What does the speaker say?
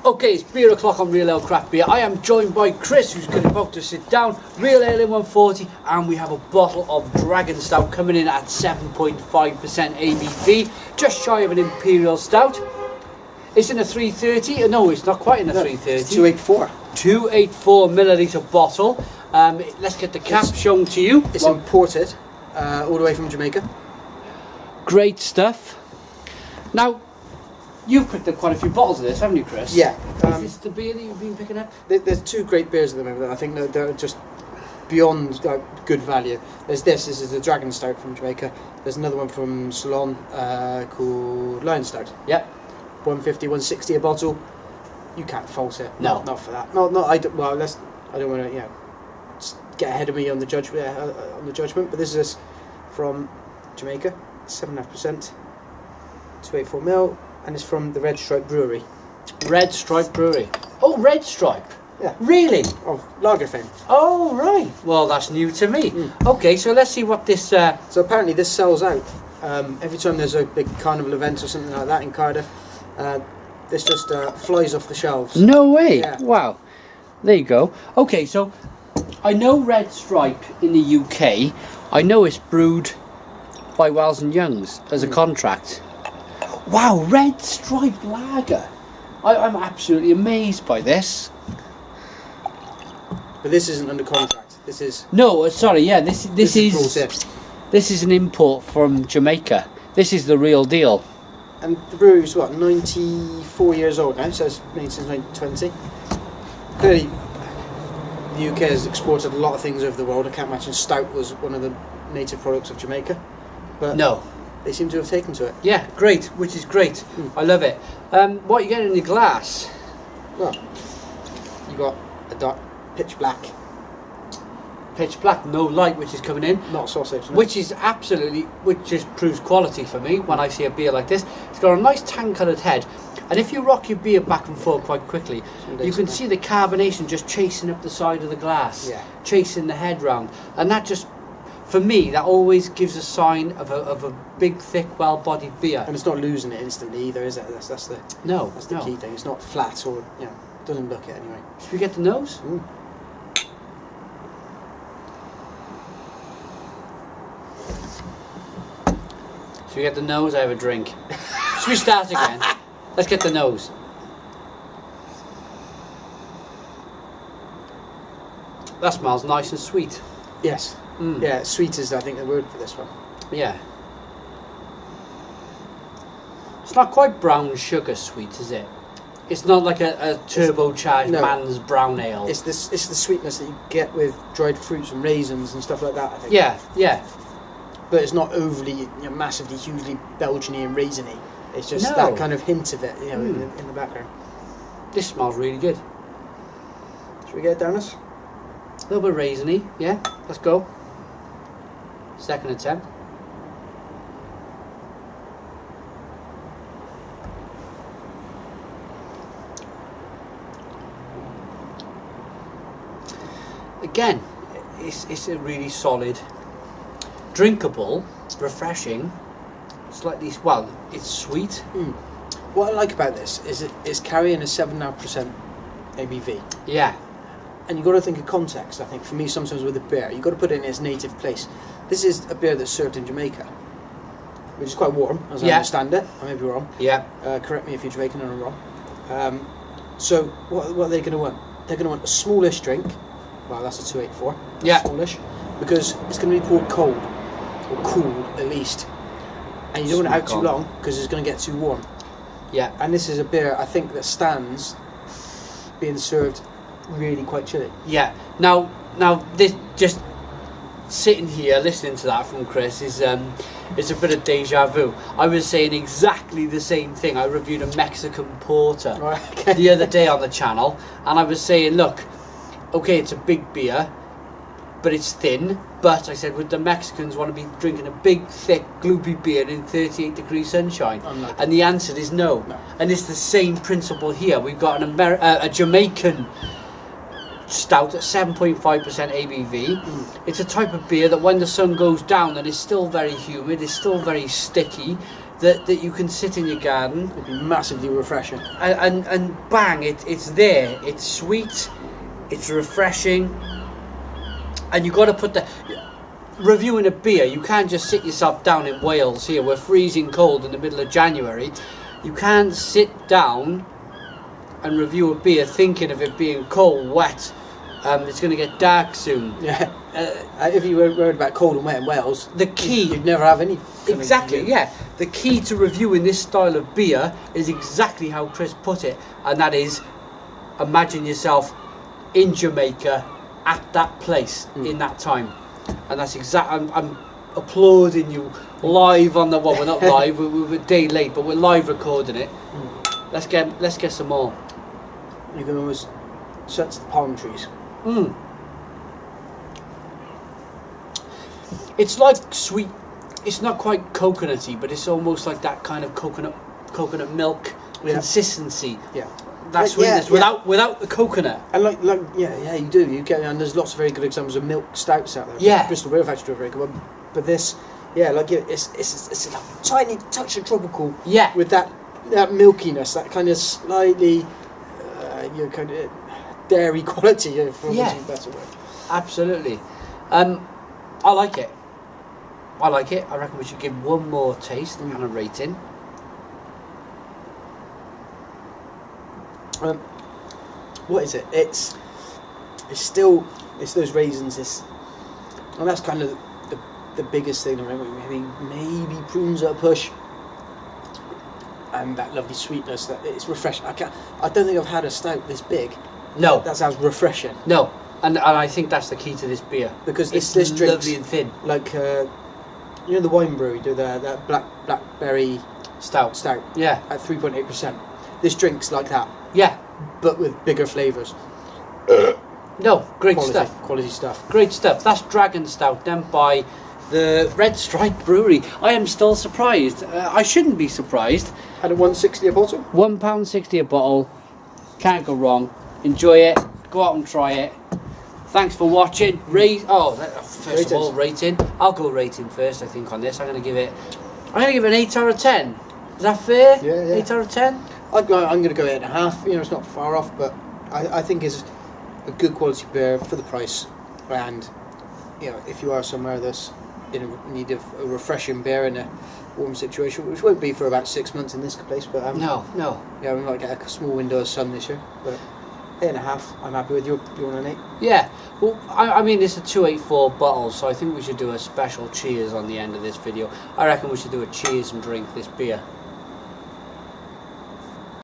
Okay, it's beer o'clock on Real Ale Craft Beer. I am joined by Chris, who's about to sit down. Real Ale in 140, and we have a bottle of Dragon Stout coming in at 7.5% ABV, just shy of an Imperial Stout. It's in a 330. No, it's not quite in a 330. 284. 284 milliliter bottle. Let's get the cap shown to you. It's imported all the way from Jamaica. Great stuff. Now, you've picked up quite a few bottles of this, haven't you, Chris? Yeah. Is this the beer that you've been picking up? There's two great beers at the moment that I think they're just beyond good value. This is the Dragon Stout from Jamaica. There's another one from Ceylon called Lion Stout. Yep. 150, 160 a bottle. You can't fault it. No. Not for that. I don't want to just get ahead of me on the judgment. But this is from Jamaica, 7.5%, 284 ml. And it's from the Red Stripe Brewery. Red Stripe Brewery. Oh, Red Stripe. Yeah. Really? Of lager fame. Oh, right. Well, that's new to me. Okay, so let's see what this... So apparently this sells out. Every time there's a big carnival event or something like that in Cardiff, this just flies off the shelves. No way. Yeah. Wow. There you go. Okay, so I know Red Stripe in the UK. I know it's brewed by Wells and Youngs as a contract. Wow, Red Stripe Lager. I'm absolutely amazed by this. But this isn't under contract. This is... No, sorry, yeah, this is an import from Jamaica. This is the real deal. And the brewery's 94 years old now, so it's made since 1920. Clearly, the UK has exported a lot of things over the world. I can't imagine Stout was one of the native products of Jamaica. But no. They seem to have taken to it. Yeah, great, which is great. I love it. What are you getting in your glass? Well, you got a dark pitch black. Pitch black, no light, which is coming in. Not sausage. No. Which is absolutely, which just proves quality for me when I see a beer like this. It's got a nice tan-coloured head. And if you rock your beer back and forth quite quickly, you can see the carbonation just chasing up the side of the glass. Yeah. Chasing the head round. And that just... For me, that always gives a sign of a big, thick, well-bodied beer. And it's not losing it instantly either, is it? That's the key thing. It's not flat or doesn't look it anyway. Should we get the nose? Should we get the nose? I have a drink. Should we start again? Let's get the nose. That smells nice and sweet. Yes. Yeah, sweet is I think the word for this one. Yeah. It's not quite brown sugar sweet, is it? It's not like a turbocharged man's brown ale. It's the sweetness that you get with dried fruits and raisins and stuff like that, I think. Yeah, yeah. But it's not overly, massively, hugely Belgian-y and raisiny. It's just that kind of hint of it, in the background. This smells really good. Should we get it down us? A little bit raisiny, yeah. Let's go. Second attempt. Again, it's a really solid, drinkable, refreshing, slightly, well, it's sweet. What I like about this is it's carrying a 7.5% ABV. Yeah. And you've got to think of context, I think. For me, sometimes with a beer, you've got to put it in its native place. This is a beer that's served in Jamaica, which is quite warm, as I understand it. I may be wrong. Yeah. Correct me if you're Jamaican and I'm wrong. So what are they going to want? They're going to want a smallish drink. Well, that's a 284. Yeah. Smallish. Because it's going to be poured cold, or cool at least. And you don't want it out too long, because it's going to get too warm. Yeah. And this is a beer, I think, that stands being served really quite chilly. Yeah. Now this just sitting here listening to that from Chris is it's a bit of deja vu. I was saying exactly the same thing. I reviewed a Mexican porter the other day on the channel, and I was saying, look, okay, it's a big beer, but it's thin. But I said, would the Mexicans want to be drinking a big, thick, gloopy beer in 38 degree sunshine? And the answer is no. And it's the same principle here. We've got a Jamaican stout at 7.5% ABV. It's a type of beer that when the sun goes down and it's still very humid, it's still very sticky, that you can sit in your garden. It'd be massively refreshing. And bang, it's there. It's sweet, it's refreshing, and you got to put the... Reviewing a beer, you can't just sit yourself down in Wales here. We're freezing cold in the middle of January. You can't sit down and review a beer thinking of it being cold, wet. It's going to get dark soon. Yeah. If you were worried about cold and wet in Wales, the key... You'd never have any... Exactly, yeah. The key to reviewing this style of beer is exactly how Chris put it. And that is, imagine yourself in Jamaica at that place in that time. And that's exactly... I'm applauding you live on the... Well, we're not live, we're a day late, but we're live recording it. Let's get some more. You can almost shut the palm trees. It's like sweet. It's not quite coconutty, but it's almost like that kind of coconut milk consistency. Yeah. That sweetness without the coconut. And you do. You get, and there's lots of very good examples of milk stouts out there. Yeah. Bristol Beer Factory do a very good one. But this, it's a tiny touch of tropical. Yeah. With that milkiness, that kind of slightly, kind of dairy quality, for want of a better word. Absolutely. I like it. I reckon we should give one more taste and a rating. What is it? It's those raisins. And that's kind of the biggest thing. Maybe prunes at a push, and that lovely sweetness. That it's refreshing. I don't think I've had a stout this big. No, that sounds refreshing. No, and I think that's the key to this beer because this drinks lovely and thin. Like the wine brewery do that blackberry stout. Yeah, at 3.8%. This drink's like that. Yeah, but with bigger flavours. No, great Quality stuff. Great stuff. That's Dragon Stout done by the Red Stripe Brewery. I am still surprised. I shouldn't be surprised. Had a £1.60 a bottle. £1.60 a bottle. Can't go wrong. Enjoy it. Go out and try it. Thanks for watching. First of all, rating. I'll go rating first. I think on this, I'm going to give it an 8 out of 10. Is that fair? Yeah. 8 out of 10. I'm going to go 8.5. It's not far off, but I think it's a good quality beer for the price. And if you are somewhere that's in need of a refreshing beer in a warm situation, which won't be for about 6 months in this place, but no. Yeah, we might get a small window of sun this year, but 8.5. I'm happy with you. You want an 8? Yeah. Well, I mean, it's a 284 bottle, so I think we should do a special cheers on the end of this video. I reckon we should do a cheers and drink this beer.